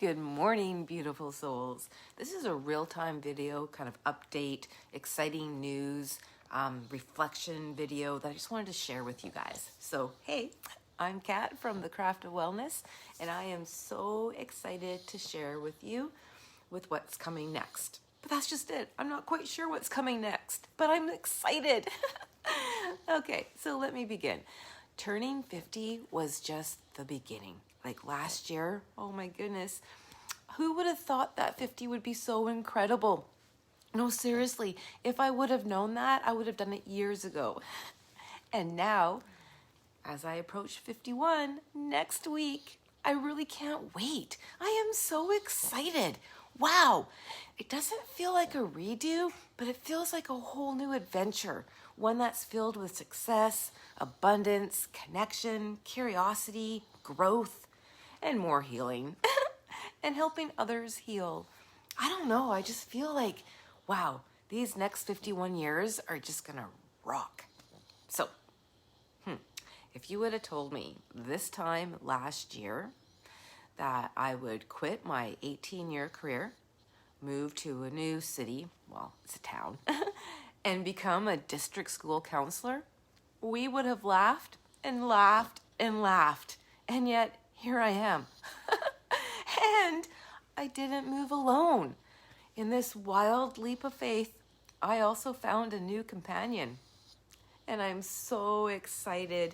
Good morning, beautiful souls. This is a real-time video, kind of update, exciting news, reflection video that I just wanted to share with you guys. So, hey, I'm Kat from The Craft of Wellness, and I am so excited to share with you with what's coming next. But that's just it. I'm not quite sure what's coming next, but I'm excited. Okay, so let me begin. Turning 50 was just the beginning. Like last year, oh my goodness, who would have thought that 50 would be so incredible? No, seriously, if I would have known that, I would have done it years ago. And now, as I approach 51 next week, I really can't wait. I am so excited. Wow, it doesn't feel like a redo, but it feels like a whole new adventure. One that's filled with success, abundance, connection, curiosity, growth, and more healing. And helping others heal. I don't know, I just feel like, wow, these next 51 years are just gonna rock. So, if you would have told me this time last year that I would quit my 18-year career, move to a new city, well, it's a town, and become a district school counselor, we would have laughed and laughed and laughed. And yet, here I am. And I didn't move alone. In this wild leap of faith, I also found a new companion. And I'm so excited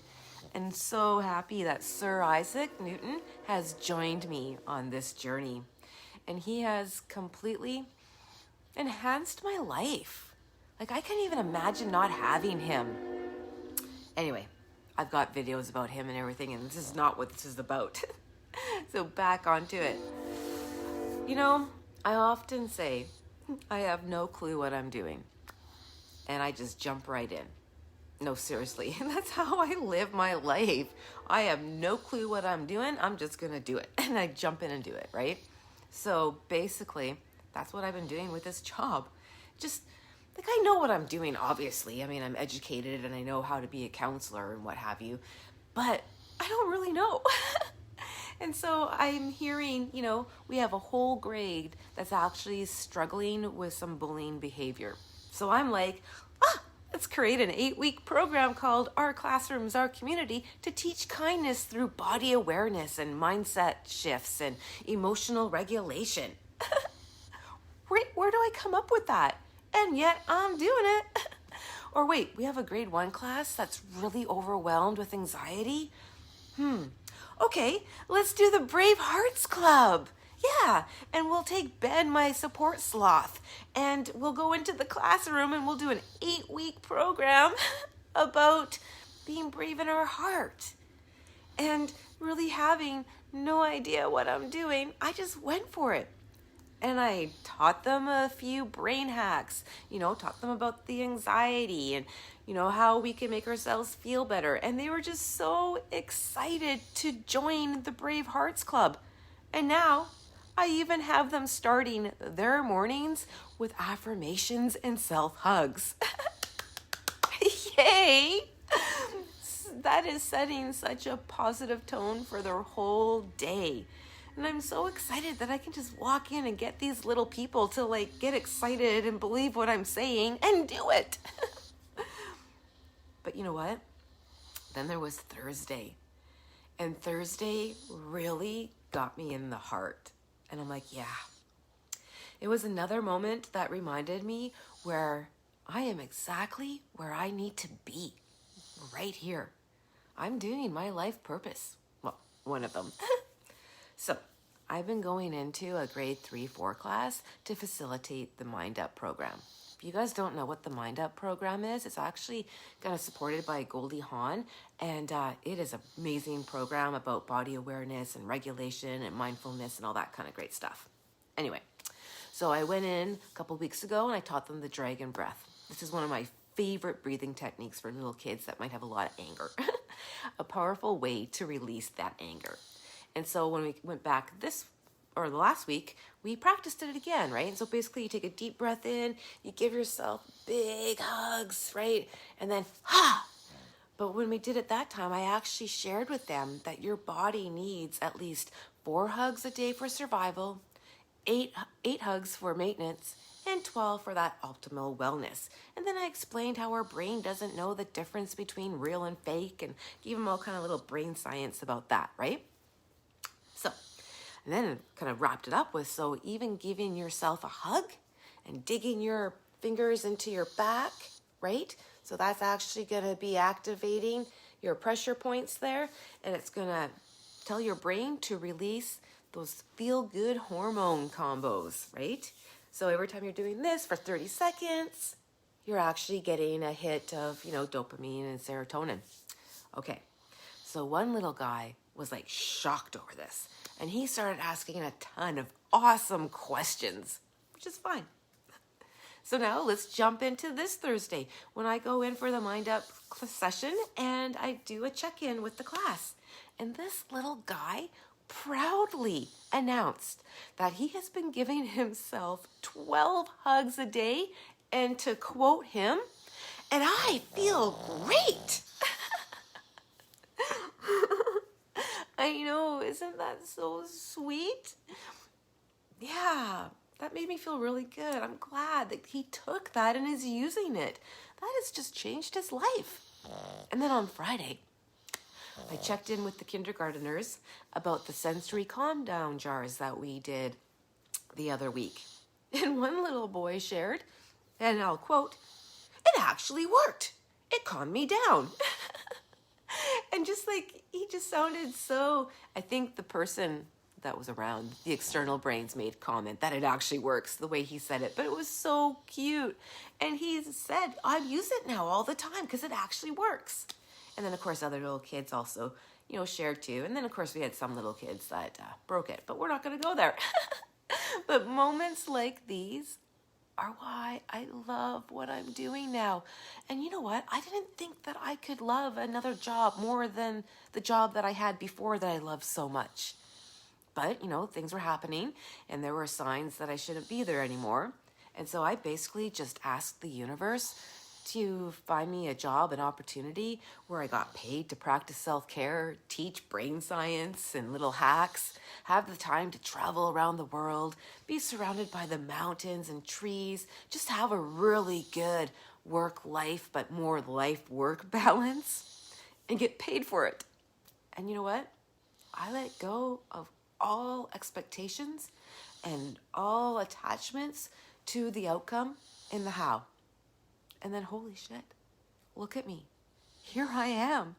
and so happy that Sir Isaac Newton has joined me on this journey. And he has completely enhanced my life. Like, I can't even imagine not having him. Anyway, I've got videos about him and everything, and this is not what this is about. So back onto it. You know, I often say I have no clue what I'm doing, and I just jump right in. No, seriously, that's how I live my life. I have no clue what I'm doing. I'm just gonna do it, and I jump in and do it, right? So basically, that's what I've been doing with this job. Just like, I know what I'm doing, obviously. I mean, I'm educated and I know how to be a counselor and what have you, but I don't really know. And so I'm hearing, we have a whole grade that's actually struggling with some bullying behavior. So I'm like, let's create an 8-week program called Our Classrooms, Our Community to teach kindness through body awareness and mindset shifts and emotional regulation. Where do I come up with that? And yet I'm doing it. Or wait, we have a grade 1 class that's really overwhelmed with anxiety. Okay, let's do the Brave Hearts Club. Yeah, and we'll take Ben, my support sloth, and we'll go into the classroom and we'll do an 8-week program about being brave in our heart. And really having no idea what I'm doing, I just went for it. And I taught them a few brain hacks, taught them about the anxiety and, how we can make ourselves feel better. And they were just so excited to join the Brave Hearts Club. And now I even have them starting their mornings with affirmations and self-hugs. Yay! That is setting such a positive tone for their whole day. And I'm so excited that I can just walk in and get these little people to get excited and believe what I'm saying and do it. But you know what? Then there was Thursday. And Thursday really got me in the heart. And I'm like, yeah. It was another moment that reminded me where I am exactly where I need to be. Right here. I'm doing my life purpose. Well, one of them. So, I've been going into a grade 3-4 class to facilitate the Mind Up program. If you guys don't know what the Mind Up program is, it's actually kind of supported by Goldie Hawn, and it is an amazing program about body awareness and regulation and mindfulness and all that kind of great stuff. Anyway, so I went in a couple weeks ago and I taught them the dragon breath. This is one of my favorite breathing techniques for little kids that might have a lot of anger. A powerful way to release that anger. And so when we went back last week, we practiced it again, right? And so basically you take a deep breath in, you give yourself big hugs, right? And then, But when we did it that time, I actually shared with them that your body needs at least 4 hugs a day for survival, eight hugs for maintenance, and 12 for that optimal wellness. And then I explained how our brain doesn't know the difference between real and fake, and gave them all kind of little brain science about that, right? So, and then kind of wrapped it up with, so even giving yourself a hug and digging your fingers into your back, right? So that's actually going to be activating your pressure points there, and it's going to tell your brain to release those feel-good hormone combos, right? So every time you're doing this for 30 seconds, you're actually getting a hit of, dopamine and serotonin. Okay, so one little guy was like shocked over this, and he started asking a ton of awesome questions, which is fine. So now let's jump into this Thursday when I go in for the Mind Up session and I do a check-in with the class. And this little guy proudly announced that he has been giving himself 12 hugs a day, and to quote him, "And I feel great." I know, isn't that so sweet? Yeah. That made me feel really good. I'm glad that he took that and is using it. That has just changed his life. And then on Friday, I checked in with the kindergarteners about the sensory calm down jars that we did the other week. And one little boy shared, and I'll quote, "It actually worked. It calmed me down." And just like, he just sounded so, I think the person that was around, the external brains made comment that it actually works the way he said it, but it was so cute. And he said, "I use it now all the time because it actually works." And then of course other little kids also, shared too. And then of course we had some little kids that broke it, but we're not going to go there. But moments like these are why I love what I'm doing now. And you know what? I didn't think that I could love another job more than the job that I had before that I loved so much. But, things were happening and there were signs that I shouldn't be there anymore. And so I basically just asked the universe to find me a job, an opportunity where I got paid to practice self-care, teach brain science and little hacks, have the time to travel around the world, be surrounded by the mountains and trees, just have a really good work-life, but more life-work balance, and get paid for it. And you know what? I let go of all expectations and all attachments to the outcome and the how. And then holy shit, look at me. Here I am.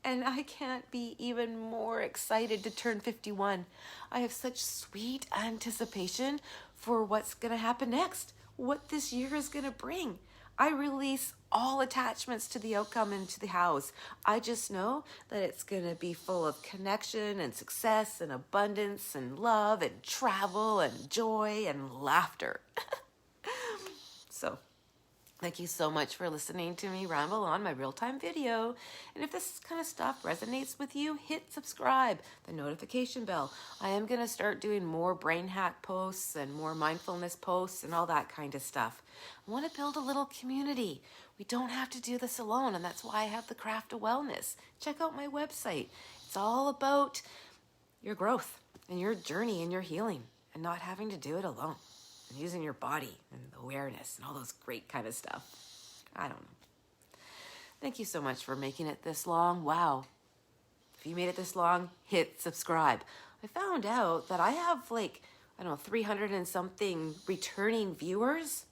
And I can't be even more excited to turn 51. I have such sweet anticipation for what's going to happen next, what this year is going to bring. I release all attachments to the outcome and to the hows. I just know that it's going to be full of connection and success and abundance and love and travel and joy and laughter. So, thank you so much for listening to me ramble on my real-time video. And if this kind of stuff resonates with you, hit subscribe, the notification bell. I am going to start doing more brain hack posts and more mindfulness posts and all that kind of stuff. I want to build a little community. We don't have to do this alone, and that's why I have the Craft of Wellness. Check out my website. It's all about your growth and your journey and your healing and not having to do it alone. And using your body and awareness and all those great kind of stuff. I don't know. Thank you so much for making it this long. Wow. If you made it this long, hit subscribe. I found out that I have 300 and something returning viewers,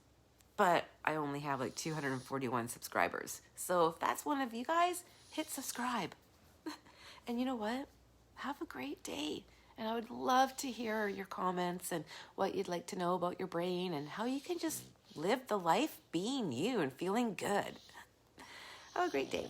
but I only have 241 subscribers. So if that's one of you guys, hit subscribe. And you know what? Have a great day. And I would love to hear your comments and what you'd like to know about your brain and how you can just live the life being you and feeling good. Have a great day.